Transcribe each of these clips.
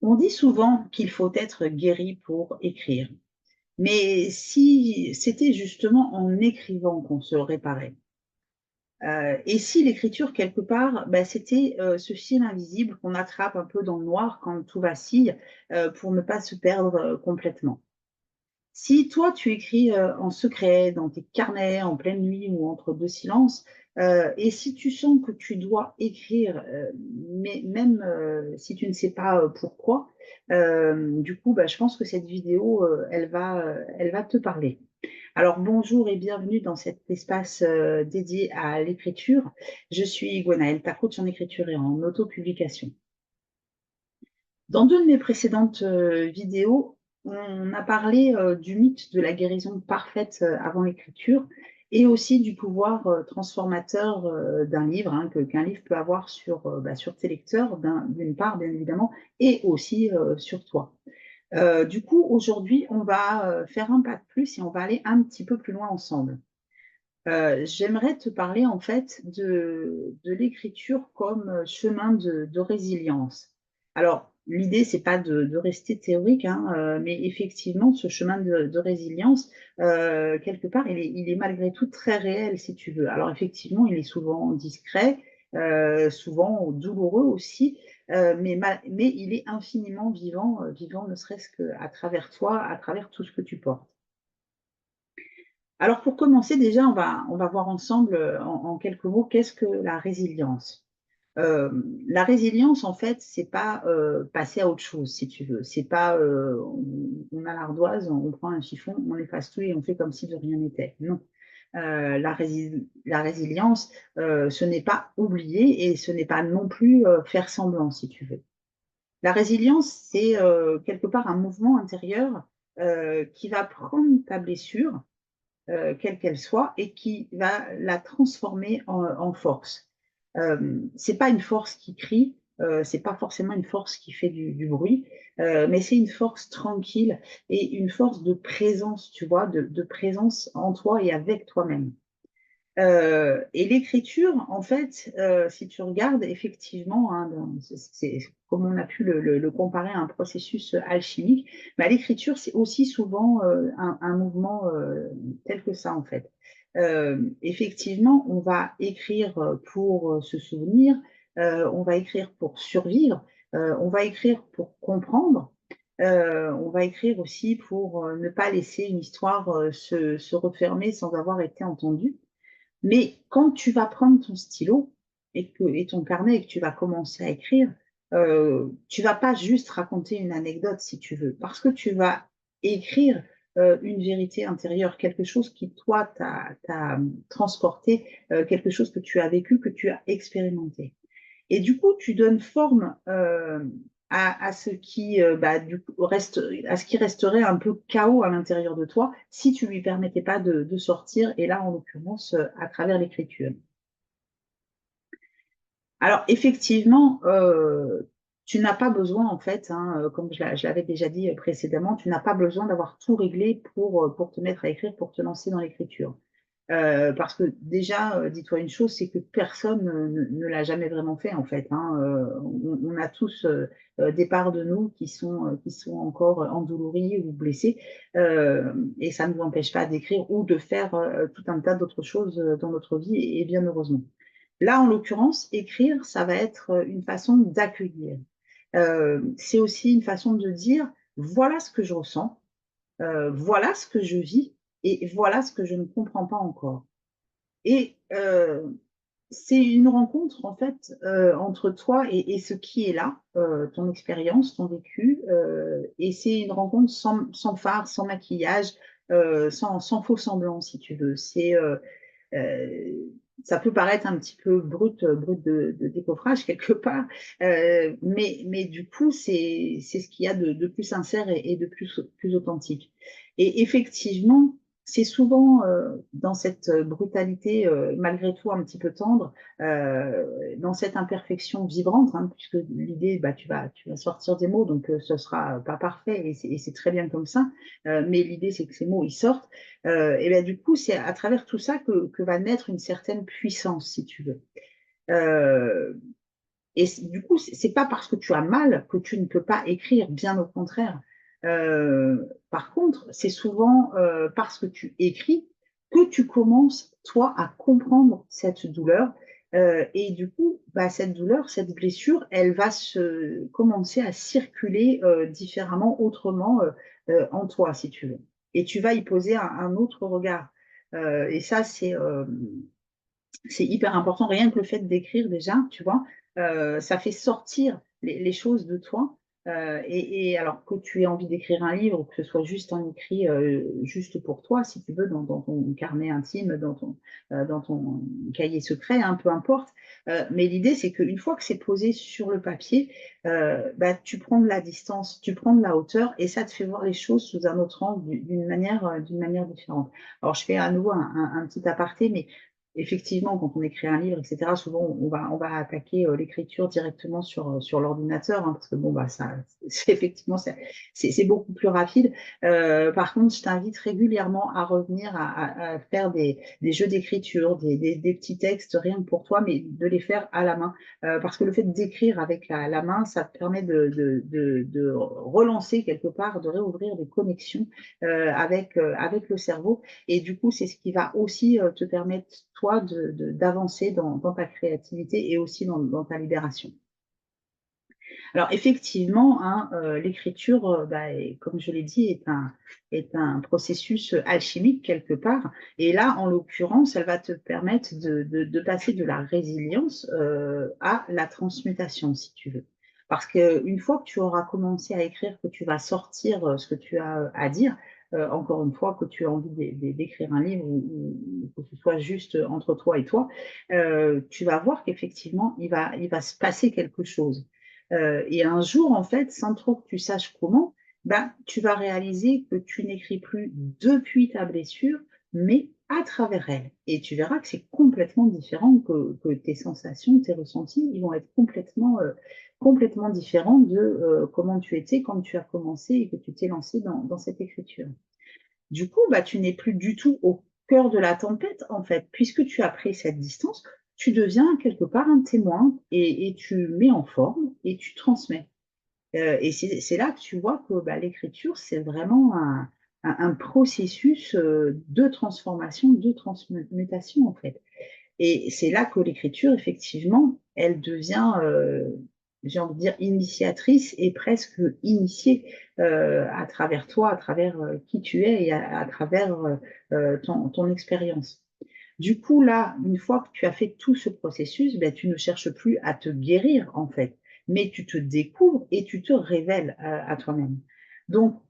On dit souvent qu'il faut être guéri pour écrire, mais si c'était justement en écrivant qu'on se réparait, et si l'écriture quelque part, bah, c'était, ce fil invisible qu'on attrape un peu dans le noir quand tout vacille, pour ne pas se perdre, complètement. Si toi, tu écris, en secret, dans tes carnets, en pleine nuit ou entre 2 silences, et si tu sens que tu dois écrire, mais même, si tu ne sais pas, pourquoi, du coup, bah, je pense que cette vidéo, elle va te parler. Alors bonjour et bienvenue dans cet espace, dédié à l'écriture. Je suis Gwenaëlle, ta coach en écriture et en autopublication. Dans 2 de mes précédentes, vidéos, on a parlé, du mythe de la guérison parfaite, avant l'écriture et aussi du pouvoir, transformateur, d'un livre, hein, qu'un livre peut avoir sur, bah, sur tes lecteurs d'une part bien évidemment et aussi, sur toi. Du coup aujourd'hui on va, faire un pas de plus et on va aller un petit peu plus loin ensemble. J'aimerais te parler en fait de l'écriture comme, chemin de résilience. Alors l'idée c'est pas de rester théorique, hein, mais effectivement ce chemin de résilience, quelque part il est malgré tout très réel si tu veux. Alors effectivement il est souvent discret, souvent douloureux aussi, mais il est infiniment vivant, vivant ne serait-ce qu'à travers toi, à travers tout ce que tu portes. Alors pour commencer déjà, on va voir ensemble, en quelques mots, qu'est-ce que la résilience? La résilience en fait, c'est pas, passer à autre chose si tu veux. C'est pas, on a l'ardoise, on prend un chiffon, on efface tout et on fait comme si de rien n'était. Non. La résilience, ce n'est pas oublier et ce n'est pas non plus, faire semblant si tu veux. La résilience, c'est, quelque part un mouvement intérieur, qui va prendre ta blessure quelle qu'elle soit, et qui va la transformer en force. C'est pas une force qui crie, c'est pas forcément une force qui fait du bruit, mais c'est une force tranquille et une force de présence, tu vois, de présence en toi et avec toi-même. Et l'écriture, en fait, si tu regardes effectivement, hein, c'est comme on a pu le comparer à un processus alchimique, bah, l'écriture, c'est aussi souvent un mouvement tel que ça, en fait. Effectivement, on va écrire pour se souvenir, on va écrire pour survivre, on va écrire pour comprendre, on va écrire aussi pour ne pas laisser une histoire se refermer sans avoir été entendue. Mais quand tu vas prendre ton stylo et ton carnet et que tu vas commencer à écrire, tu vas pas juste raconter une anecdote si tu veux, parce que tu vas écrire, une vérité intérieure, quelque chose qui toi t'a transporté, quelque chose que tu as vécu, que tu as expérimenté. Et du coup, tu donnes forme, à ce qui, bah, du coup reste à ce qui resterait un peu chaos à l'intérieur de toi, si tu lui permettais pas de sortir et là, en l'occurrence, à travers l'écriture. Alors effectivement, tu n'as pas besoin en fait, hein, comme je l'avais déjà dit, précédemment, tu n'as pas besoin d'avoir tout réglé pour te mettre à écrire, pour te lancer dans l'écriture. Parce que déjà, dis-toi une chose, c'est que personne ne l'a jamais vraiment fait en fait, hein, on a tous, des parts de nous qui sont encore, endolories ou blessées, et ça ne nous empêche pas d'écrire ou de faire, tout un tas d'autres choses, dans notre vie et bien heureusement. Là, en l'occurrence, écrire, ça va être, une façon d'accueillir. C'est aussi une façon de dire: «Voilà ce que je ressens, voilà ce que je vis et voilà ce que je ne comprends pas encore». Et c'est une rencontre en fait, entre toi et ce qui est là, ton expérience, ton vécu, et c'est une rencontre sans phare, sans maquillage, sans faux semblant si tu veux. Ça peut paraître un petit peu brut de décoffrage quelque part, mais du coup, c'est ce qu'il y a de plus sincère et de plus authentique. Et effectivement, c'est souvent, dans cette brutalité, malgré tout un petit peu tendre, dans cette imperfection vibrante, hein, puisque l'idée, bah, tu vas sortir des mots, donc ce sera pas parfait et c'est très bien comme ça, mais l'idée, c'est que ces mots, ils sortent. Et ben, du coup, c'est à travers tout ça que va naître une certaine puissance, si tu veux. Heu Et du coup, c'est pas parce que tu as mal que tu ne peux pas écrire, bien au contraire. Par contre, c'est souvent parce que tu écris que tu commences, toi, à comprendre cette douleur. Et du coup, bah, cette douleur, cette blessure, elle va commencer à circuler différemment, autrement en toi, si tu veux. Et tu vas y poser un autre regard. Et ça, c'est hyper important. Rien que le fait d'écrire déjà, tu vois, ça fait sortir les choses de toi. Et alors que tu aies envie d'écrire un livre, ou que ce soit juste un écrit juste pour toi, si tu veux, dans ton carnet intime, dans ton cahier secret, hein, peu importe. Mais l'idée, c'est qu'une fois que c'est posé sur le papier, bah, tu prends de la distance, tu prends de la hauteur, et ça te fait voir les choses sous un autre angle, d'une manière différente. Alors, je fais à nouveau un petit aparté, mais effectivement, quand on écrit un livre, etc., souvent on va attaquer l'écriture directement sur l'ordinateur, hein, parce que bon, bah, ça, effectivement, c'est beaucoup plus rapide. Par contre, je t'invite régulièrement à revenir à faire des jeux d'écriture, des petits textes rien que pour toi, mais de les faire à la main. Parce que le fait d'écrire avec la main, ça te permet de relancer quelque part, de réouvrir des connexions avec le cerveau. Et du coup, c'est ce qui va aussi te permettre, toi, d'avancer dans ta créativité et aussi dans ta libération. Alors, effectivement, hein, l'écriture, bah, comme je l'ai dit, est un processus alchimique quelque part. Et là, en l'occurrence, elle va te permettre de passer de la résilience à la transmutation, si tu veux. Parce qu'une fois que tu auras commencé à écrire, que tu vas sortir ce que tu as à dire, encore une fois, que tu as envie d'écrire un livre ou que ce soit juste entre toi et toi, tu vas voir qu'effectivement, il va se passer quelque chose. Et un jour, en fait, sans trop que tu saches comment, ben, tu vas réaliser que tu n'écris plus depuis ta blessure, mais à travers elle. Et tu verras que c'est complètement différent, que tes sensations, tes ressentis, ils vont être complètement différents de comment tu étais quand tu as commencé et que tu t'es lancé dans cette écriture. Du coup, bah, tu n'es plus du tout au cœur de la tempête, en fait. Puisque tu as pris cette distance, tu deviens quelque part un témoin et tu mets en forme et tu transmets. Et c'est là que tu vois que bah, l'écriture, c'est vraiment un processus de transformation, de transmutation, en fait. Et c'est là que l'écriture, effectivement, elle devient, j'ai envie de dire, initiatrice et presque initiée à travers toi, à travers qui tu es et à travers ton expérience. Du coup, là, une fois que tu as fait tout ce processus, ben, tu ne cherches plus à te guérir, en fait, mais tu te découvres et tu te révèles à toi-même. Donc,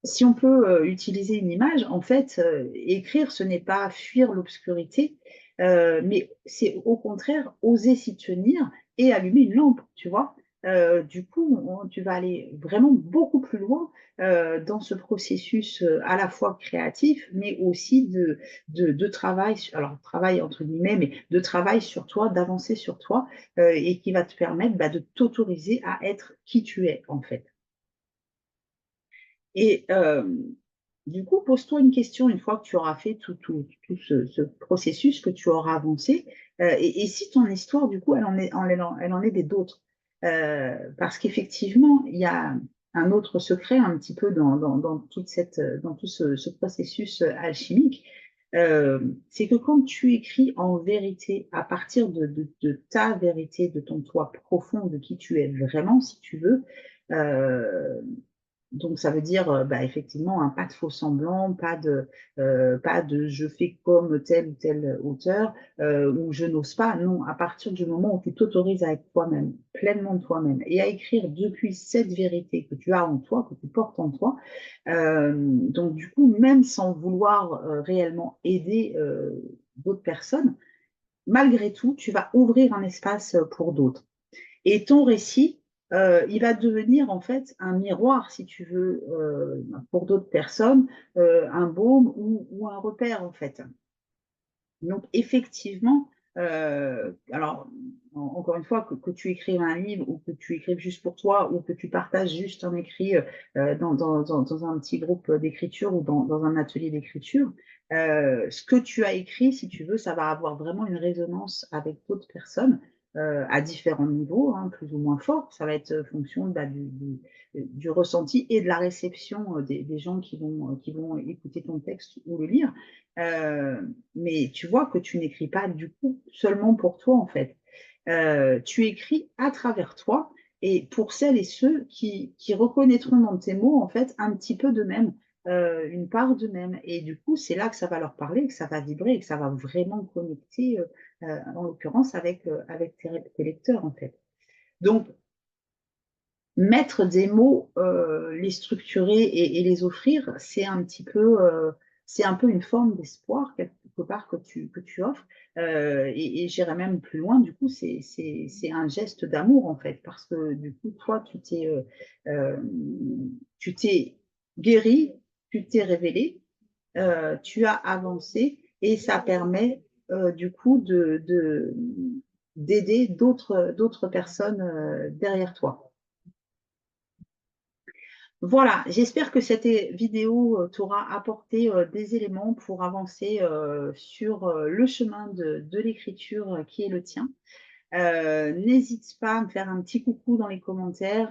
si on peut utiliser une image, en fait, écrire, ce n'est pas fuir l'obscurité, mais c'est au contraire oser s'y tenir et allumer une lampe, tu vois. Du coup, tu vas aller vraiment beaucoup plus loin dans ce processus à la fois créatif, mais aussi de travail, alors travail entre guillemets, mais de travail sur toi, d'avancer sur toi, et qui va te permettre bah, de t'autoriser à être qui tu es, en fait. Et du coup, pose-toi une question une fois que tu auras fait tout ce processus, que tu auras avancé. Et si ton histoire, du coup, elle en est des d'autres. Parce qu'effectivement, il y a un autre secret un petit peu dans tout ce processus alchimique. Euh, c'est que quand tu écris en vérité, à partir de ta vérité, de ton toi profond, de qui tu es vraiment, si tu veux, euh, donc, ça veut dire, bah, effectivement, pas de faux semblants, pas de je fais comme tel ou tel auteur, ou je n'ose pas. Non, à partir du moment où tu t'autorises à être toi-même, pleinement toi-même, et à écrire depuis cette vérité que tu as en toi, que tu portes en toi, donc du coup, même sans vouloir réellement aider d'autres personnes, malgré tout, tu vas ouvrir un espace pour d'autres. Et ton récit, il va devenir en fait un miroir, si tu veux, pour d'autres personnes, un baume ou un repère en fait. Donc effectivement, alors encore une fois, que tu écrives un livre ou que tu écrives juste pour toi ou que tu partages juste un écrit dans un petit groupe d'écriture ou dans un atelier d'écriture, ce que tu as écrit, si tu veux, ça va avoir vraiment une résonance avec d'autres personnes à différents niveaux, hein, plus ou moins forts. Ça va être fonction bah, du ressenti et de la réception des gens qui vont écouter ton texte ou le lire. Mais tu vois que tu n'écris pas du coup seulement pour toi, en fait. Tu écris à travers toi et pour celles et ceux qui reconnaîtront dans tes mots, en fait, un petit peu d'eux-mêmes, une part d'eux-mêmes. Et du coup, c'est là que ça va leur parler, que ça va vibrer et que ça va vraiment connecter, en l'occurrence, avec tes lecteurs, en fait. Donc, mettre des mots, les structurer et les offrir, c'est un peu une forme d'espoir quelque part que tu offres. Et j'irais même plus loin, du coup, c'est un geste d'amour en fait, parce que du coup, toi, tu t'es guéri, tu t'es révélé, tu as avancé et ça permet du coup d'aider d'autres personnes derrière toi. Voilà, j'espère que cette vidéo t'aura apporté des éléments pour avancer sur le chemin de l'écriture qui est le tien. N'hésite pas à me faire un petit coucou dans les commentaires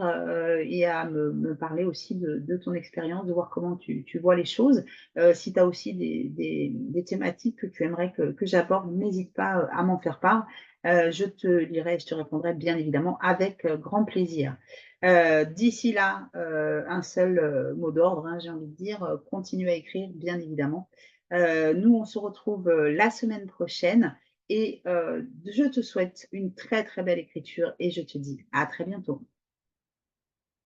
et à me parler aussi de ton expérience, de voir comment tu vois les choses. Si tu as aussi des thématiques que tu aimerais que j'aborde, n'hésite pas à m'en faire part. Je te lirai, je te répondrai bien évidemment avec grand plaisir. D'ici là, un seul mot d'ordre, hein, j'ai envie de dire, continue à écrire, bien évidemment. Nous, on se retrouve la semaine prochaine. Et je te souhaite une très très belle écriture et je te dis à très bientôt.